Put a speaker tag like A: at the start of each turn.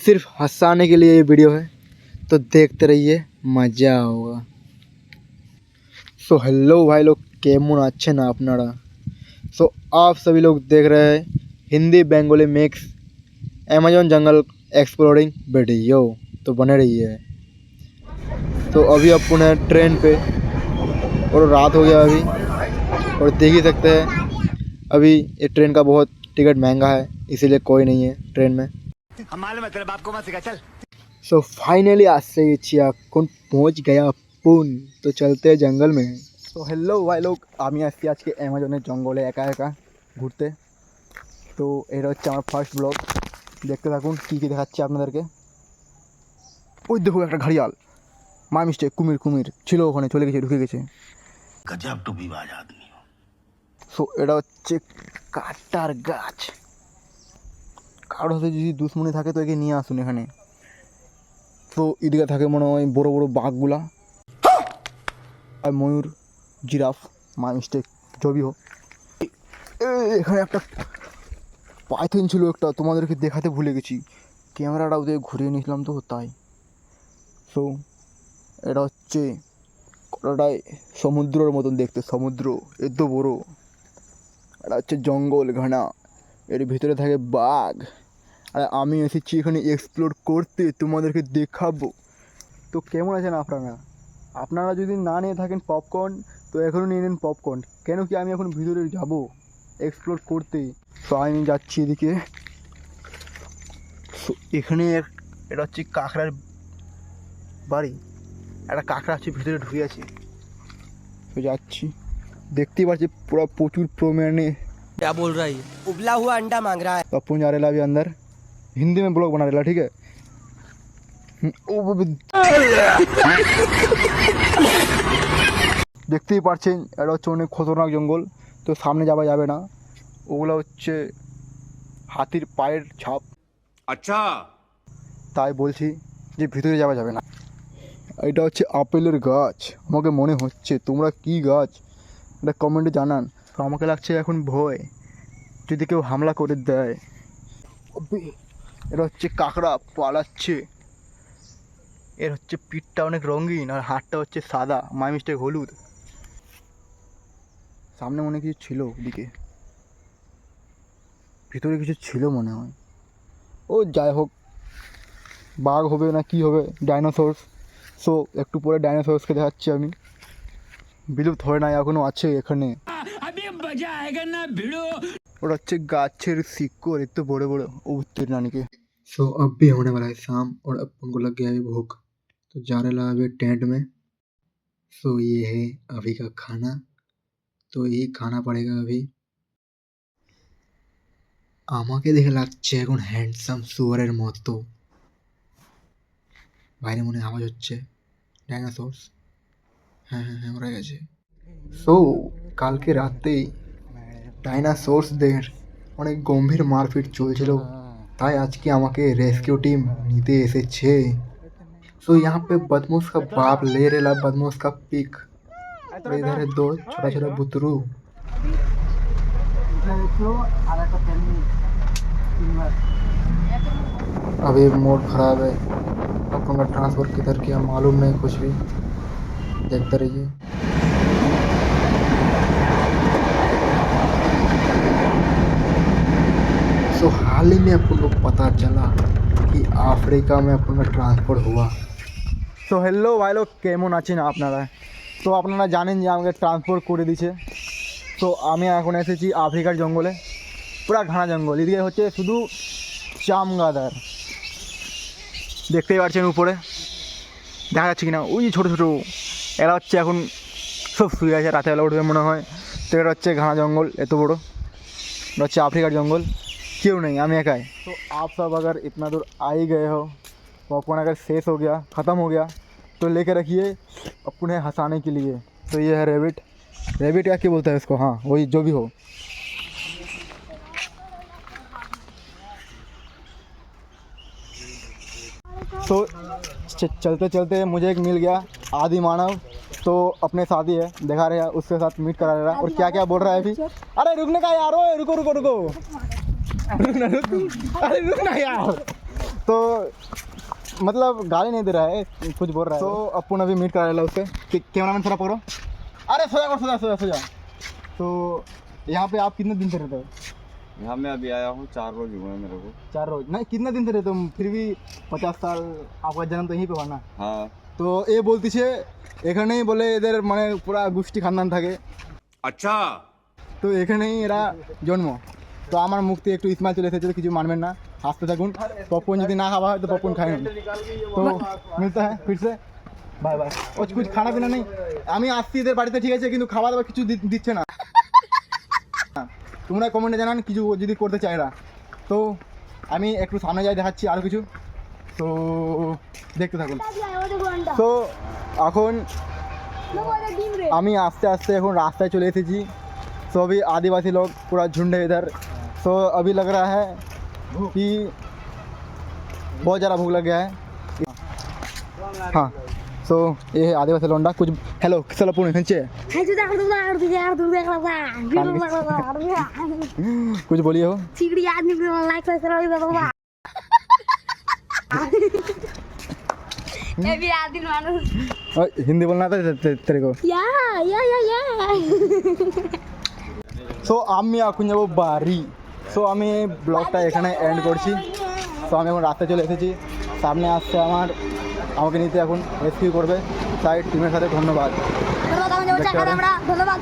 A: सिर्फ हंसाने के लिए ये वीडियो है, तो देखते रहिए, मज़ा होगा। सो हेलो भाई लोग, केमन अच्छे ना अपनारा। सो आप सभी लोग देख रहे हैं हिंदी बेंगोली मिक्स अमेजोन जंगल एक्सप्लोरिंग वीडियो, तो बने रहिए। तो अभी अपन है ट्रेन पे और रात हो गया अभी, और देख ही सकते हैं अभी ये ट्रेन का बहुत टिकट महंगा है, इसीलिए कोई नहीं है ट्रेन में। सो फाइनली आज से चियाकुन पहुंच गया अपन, तो चलते हैं जंगल में। तो हेलो भाई लोग, আমি আসছি আজকে অ্যামাজনের জঙ্গলে একা একা ঘুরতে। তো এটা হচ্ছে আমার ফার্স্ট ব্লগ, দেখতে থাকুন কী কী দেখাচ্ছে আপনাদেরকে। ওই দেখো একটা ঘড়িয়াল, মাই মিস্টেক, কুমির কুমির ছিল ওখানে, চলে গেছে, ঢুকে গেছে। গজব টুপিবাজ আদমি। সো এটা হচ্ছে কাটার গাছ, কারোর সাথে যদি দুশ্মনী থাকে তো একে নিয়ে আসুন এখানে। তো এদিকে থাকে মনে হয় বড়ো বড়ো বাঘগুলা আর ময়ূর, জিরাফ, মাই মিস্টেক, জবি হোক। এখানে একটা পাইথন ছিল একটা, তোমাদেরকে দেখাতে ভুলে গেছি, ক্যামেরাটা ওদের ঘুরিয়ে নিয়েছিলাম তো তাই। সো এটা হচ্ছে কতটাই সমুদ্রের মতন দেখতে, সমুদ্র এত বড়। এটা হচ্ছে জঙ্গল ঘানা, এর ভিতরে থাকে বাঘ, আর আমি এসেছি এখানে এক্সপ্লোর করতে, তোমাদেরকে দেখাবো। তো কেমন আছেন আপনারা? আপনারা যদি না নিয়ে থাকেন পপকর্ন, তো এখনও নিয়ে নেন পপকর্ন, কেন কি আমি এখন ভিতরে যাব এক্সপ্লোর করতে। তো আমি যাচ্ছি এদিকে। এখানে এটা হচ্ছে কাঁকড়ার বাড়ি, একটা কাঁকড়া আছে ভিতরে ঢুকে আছে। তো যাচ্ছি, দেখতেই পাচ্ছি পুরো প্রচুর পরিমাণে।
B: क्या बोल रहा है? उबला हुआ अंडा मांग रहा है।
A: तो अपन जा रहे अभी अंदर, हिंदी में ब्लॉग बना रहे, ठीक है। দেখতেই পাচ্ছেন এটা হচ্ছে অনেক খতরনাক জঙ্গল, তো সামনে যাওয়া যাবে না, ওগুলো হচ্ছে হাতির পায়ের ছাপ। আচ্ছা, তাই বলছি যে ভিতরে যাওয়া যাবে না। এটা হচ্ছে আপেলের গাছ আমাকে মনে হচ্ছে, তোমরা কি গাছ এটা কমেন্টে জানান। তো আমাকে লাগছে এখন ভয়, যদি কেউ হামলা করে দেয়। এটা হচ্ছে কাঁকড়া পালাচ্ছে, এর হচ্ছে পিঠটা অনেক রঙিন আর হাতটা হচ্ছে সাদা, মাই মিস্টেক হলুদ। সামনে মনে কিছু ছিল, ওদিকে ভিতরে কিছু ছিল মনে হয়। ও যাই হোক, বাঘ হবে না কি হবে, ডাইনোসরস। সো একটু পরে ডাইনোসরসকে দেখাচ্ছি আমি, বিলুপ্ত হয় না, এখনও আছে এখানে। ওটা হচ্ছে গাছের শিকড়, এত बड़े बड़े उगते नानी के। सो अब भी होने वाला है शाम और अपन को लग गया है भूख, तो जा रहे अभी टेंट में। सो ये है अभी का खाना, तो ये खाना पड़ेगा अभी। আমাকে দেখে লাগছে এখন হ্যান্ডসাম শুয়ারের মতো, বাইরে মনে আওয়াজ হচ্ছে ডাইনোসরস। হ্যাঁ হ্যাঁ হ্যাঁ, ওরা গেছে। সো কালকে রাতে ডাইনোসরসদের অনেক গম্ভীর মারপিট চলছিল, তাই আজকে আমাকে रेस्क्यू टीम নিতে এসেছে। सो यहाँ पे बदमाश का बाप ले रेला बदमाश का पिक, और इधर है दो छोटा छोटा बुतरू। अभी मोड खराब है, अपन का ट्रांसफर किधर किया मालूम नहीं, कुछ भी देखते रहिए। सो हाल ही में अपन को पता चला कि अफ्रीका में अपन का ट्रांसफर हुआ। তো হ্যালো ভাই লোক, কেমন আছেন আপনারা? তো আপনারা জানেন যে আমাকে ট্রান্সফার করে দিয়েছে। তো আমি এখন এসেছি আফ্রিকার জঙ্গলে, পুরা ঘানা জঙ্গল, এদিকে হচ্ছে শুধু চামগাদার, দেখতেই পাচ্ছেন উপরে, দেখা যাচ্ছে কিনা ওই ছোটো ছোটো, এরা হচ্ছে এখন সব শুয়ে আছে, রাতেরবেলা উঠবে মনে হয়। তো এটা হচ্ছে ঘানা জঙ্গল, এত বড়ো, এটা হচ্ছে আফ্রিকার জঙ্গल, क्यों नहीं, আমি একাই। तो आप सब अगर इतना दूर आ ही गए हो, पॉपकॉर्न अगर शेष हो गया, ख़त्म हो गया, तो लेकर रखिए अपने हंसाने के लिए। तो ये है रेबिट, रेबिट क्या बोलता है इसको, हाँ वही जो भी हो। तो चलते चलते मुझे एक मिल गया आदि मानव, तो अपने साथी है, दिखा रहे हैं उसके साथ मीट करा रहा है, और क्या क्या बोल रहा है अभी। अरे रुकने का यार, रुको रुको रुको, रुक ना, रुक, अरे रुक ना यार, तो मतलब गाली नहीं दे रहा है, कुछ बोल रहा है। तो अपन अभी मीट करा उससे। कैमरामैन थोड़ा पकड़ो। अरे सो जा। तो यहाँ पे आप कितने दिन से रहते हो?
C: यहाँ मैं अभी आया हूँ, 4 रोज हुए हैं मेरे को।
A: 4 रोज नहीं, कितने दिन से रहते हो फिर भी? 50 साल आपका जन्म तो यहीं पे हुआ ना?
C: हाँ।
A: তো এ বলতেছে এখানেই বলে এদের মানে পুরা গোষ্ঠী খানদান থাকে।
C: अच्छा।
A: তো এখানেই এরা জন্ম। তো আমার মুখ থেকে একটু স্মাইল চলে এসেছে, কিছু মানবেন না, হাসতে থাকুন। পপকর্ন যদি না খাওয়া হয় তো পপকর্ন খাই না। তো মিলতে হ্যাঁ ফির সে, বাই বাই। ও কিছু খানা পিনা নেই, আমি আসছি এদের বাড়িতে ঠিক আছে, কিন্তু খাওয়া দাওয়া কিছু দিচ্ছে না। তোমরা কমেন্টে জানান কিছু যদি করতে চাই এরা। তো আমি একটু সামনে যাই, দেখাচ্ছি আরও কিছু। তো দেখতে থাকুন। তো এখন আমি आस्ते आस्ते এখন रास्ते चले एसेছি। तो अभी आदिवासी लोग पूरा झुंड है इधर। तो अभी लग रहा है कि बहुत ज़्यादा भूख लग गया है। हाँ, तो ये है आदिवासी लोंडा। कुछ हेलो चलो पुणे खंचे कुछ बोलिए हो। हिंदी बोलना था तेरे को। সো আমি এখন যাবো বাড়ি। সো আমি ব্লগটা এখানে এন্ড করছি। সো আমি এখন রাস্তায় চলে এসেছি, সামনে আসছে আমাকে নিতে এখন রেস্কিউ করবে সাইড টিমের সাথে। ধন্যবাদ।
D: ধন্যবাদ।